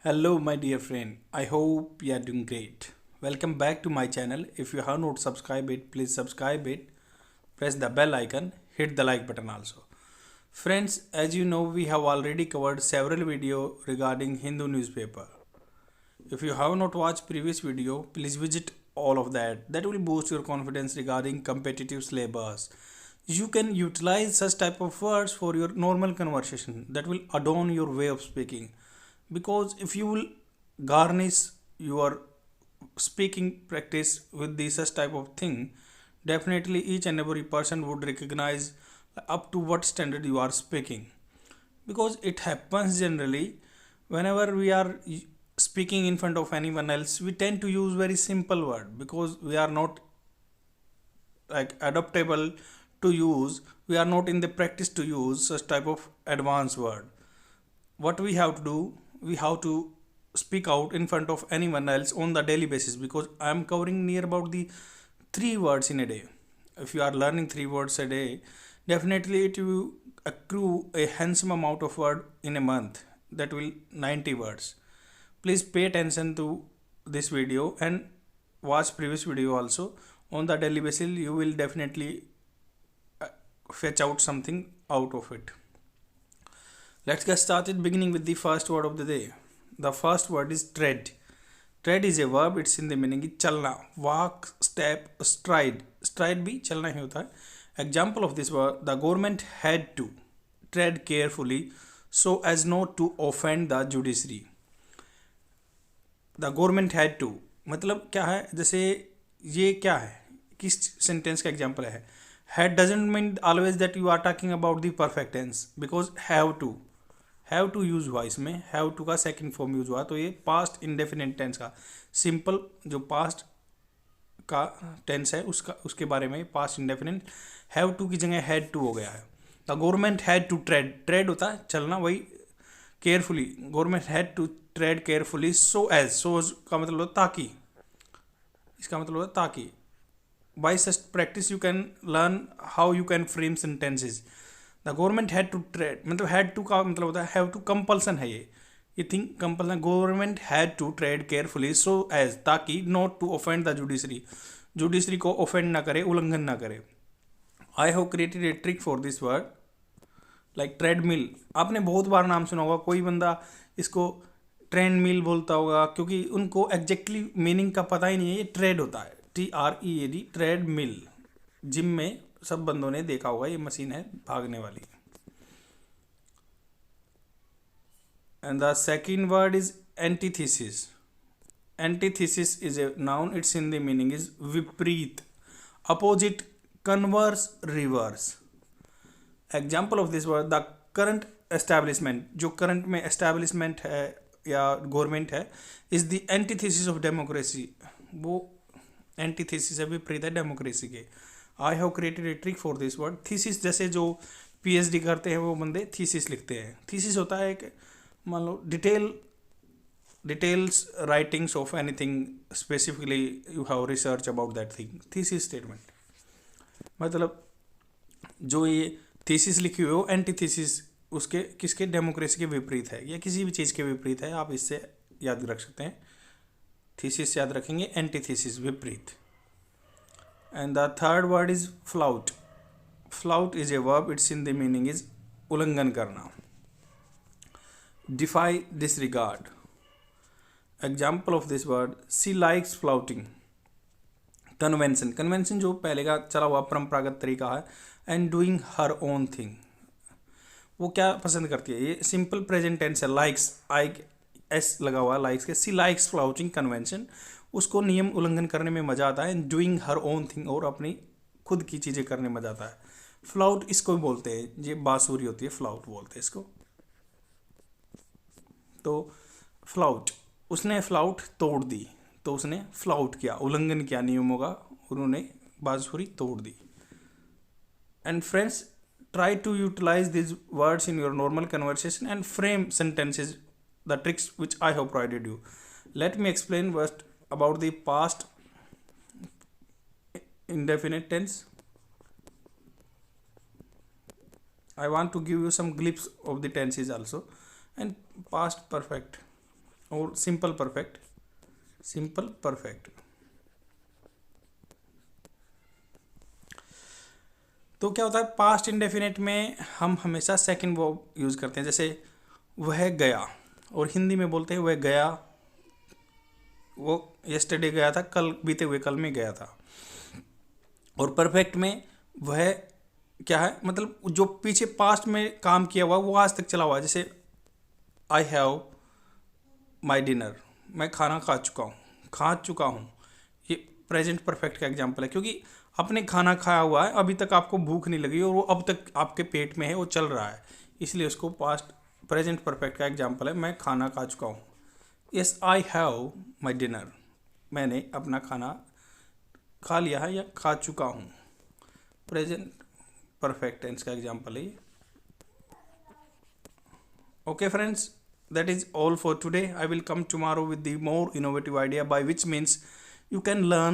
Hello, my dear friend. I hope you are doing great. Welcome back to my channel. If you have not subscribed it, please subscribe it. Press the bell icon. Hit the like button also. Friends, as you know, we have already covered several video regarding Hindu newspaper. If you have not watched previous video, please visit all of that. That will boost your confidence regarding competitive syllabus. You can utilize such type of words for your normal conversation that will adorn your way of speaking, because if you will garnish your speaking practice with this such type of thing, definitely each and every person would recognize up to what standard you are speaking. Because it happens generally whenever we are speaking in front of anyone else, we tend to use very simple word because we are not like adaptable to use, we are not in the practice to use such type of advanced word. What we have to do, we have to speak out in front of anyone else on the daily basis, because I am covering near about the 3 words in a day. If you are learning 3 words a day, definitely it will accrue a handsome amount of word in a month, that will 90 words. Please pay attention to this video and watch previous video also. On the daily basis you will definitely fetch out something out of it. Let's get started, beginning with the first word of the day. The first word is tread. Tread is a verb, it's in the meaning is चलना, walk, step, stride. Stride भी चलना ही होता है. Example of this word: the government had to tread carefully so as not to offend the judiciary. The government had to मतलब क्या है, जैसे ये क्या है, किस सेंटेंस का एग्जाम्पल है. Had doesn't mean always that you are talking about the perfect tense, because have to use हुआ, इसमें have to का सेकंड फॉर्म यूज हुआ, तो ये पास्ट इंडेफिनिट टेंस का सिंपल जो पास्ट का टेंस है उसका उसके बारे में पास्ट इंडेफिनिट हैव टू की जगह हैड टू हो गया है. The government had to tread, tread होता है चलना, वही carefully. Government had to tread carefully so as, so का मतलब होता ताकि, इसका मतलब होता ताकि. by such practice you can learn how you can frame sentences. The government had to tread मतलब हैड टू का मतलब होता है हैव टू, कंपल्सन है ये thing compulsion. Government had to tread carefully so as, ताकि not to offend the judiciary, judiciary को offend ना करे, उल्लंघन ना करे. I have created a trick for this word, like treadmill. आपने बहुत बार नाम सुना होगा, कोई बंदा इसको ट्रेंड मिल बोलता होगा, क्योंकि उनको एग्जैक्टली मीनिंग का पता ही नहीं है. ये ट्रेड होता है, TREAD, ट्रेड मिल. जिम में सब बंदों ने देखा होगा, ये मशीन है भागने वाली. And the second word is antithesis. Antithesis is a noun, it's in the meaning is विपरीत, opposite, converse, reverse. Example of this word: the current establishment, जो करंट में एस्टैब्लिशमेंट है या गवर्नमेंट है, is the antithesis of democracy. वो antithesis है, विपरीत है डेमोक्रेसी के. I have created a trick for this word. Thesis, जैसे जो PhD करते हैं वो बंदे थीसिस लिखते हैं. थीसिस होता है एक, मान लो details writings of anything, specifically you have research about that thing. Thesis statement मतलब जो ये थीसिस लिखी हुई हो, एंटीथीसिस उसके किसके, डेमोक्रेसी के विपरीत है या किसी भी चीज़ के विपरीत है. आप इससे याद रख सकते हैं, थीसिस याद रखेंगे, एंटीथीसिस विपरीत. And the third word is flout. Flout is a verb, its in the meaning is उल्लंघन करना, defy, disregard. Example of this word: she likes flouting. Convention, convention जो पहले का चला हुआ परंपरागत तरीका है. And doing her own thing, वो क्या पसंद करती है, ये सिंपल प्रेजेंट टेंस है. लाइक्स, आई एस लगा हुआ है लाइक्स के. सी लाइक्स फ्लाउटिंग कन्वेंशन, उसको नियम उल्लंघन करने में मजा आता है. डूइंग हर ओन थिंग, और अपनी खुद की चीज़ें करने में मजा आता है. फ्लाउट इसको भी बोलते हैं, ये बांसुरी होती है, फ्लाउट बोलते हैं इसको. तो फ्लाउट, उसने फ्लाउट तोड़ दी, तो उसने फ्लाउट किया, उल्लंघन किया नियमों का, उन्होंने बांसुरी तोड़ दी. And friends, try to utilize these words in your normal conversation and frame sentences, the tricks which I have provided you. Let me explain first about the past indefinite tense. I want to give you some glimpse of the tenses also. And past perfect. और simple perfect, simple perfect. तो क्या होता है, past indefinite में हम हमेशा second verb use करते हैं। जैसे वह गया, और हिंदी में बोलते हैं वह गया, वो यस्टरडे गया था, कल बीते हुए कल में गया था। और परफेक्ट में वह क्या है, मतलब जो पीछे पास्ट में काम किया हुआ वो आज तक चला हुआ है। जैसे आई हैव माई डिनर, मैं खाना खा चुका हूँ। ये प्रेजेंट परफेक्ट का एग्जाम्पल है, क्योंकि आपने खाना खाया हुआ है, अभी तक आपको भूख नहीं लगी और वो अब तक आपके पेट में है, वो चल रहा है, इसलिए उसको पास्ट प्रेजेंट परफेक्ट का एग्जाम्पल है, मैं खाना खा चुका हूँ। Yes I have my dinner, मैंने अपना खाना खा लिया है या खा चुका हूँ। प्रेजेंट परफेक्ट टेंस का एग्जाम्पल है। Okay friends, that is all for today. I will come tomorrow with the more innovative idea, by which means you can learn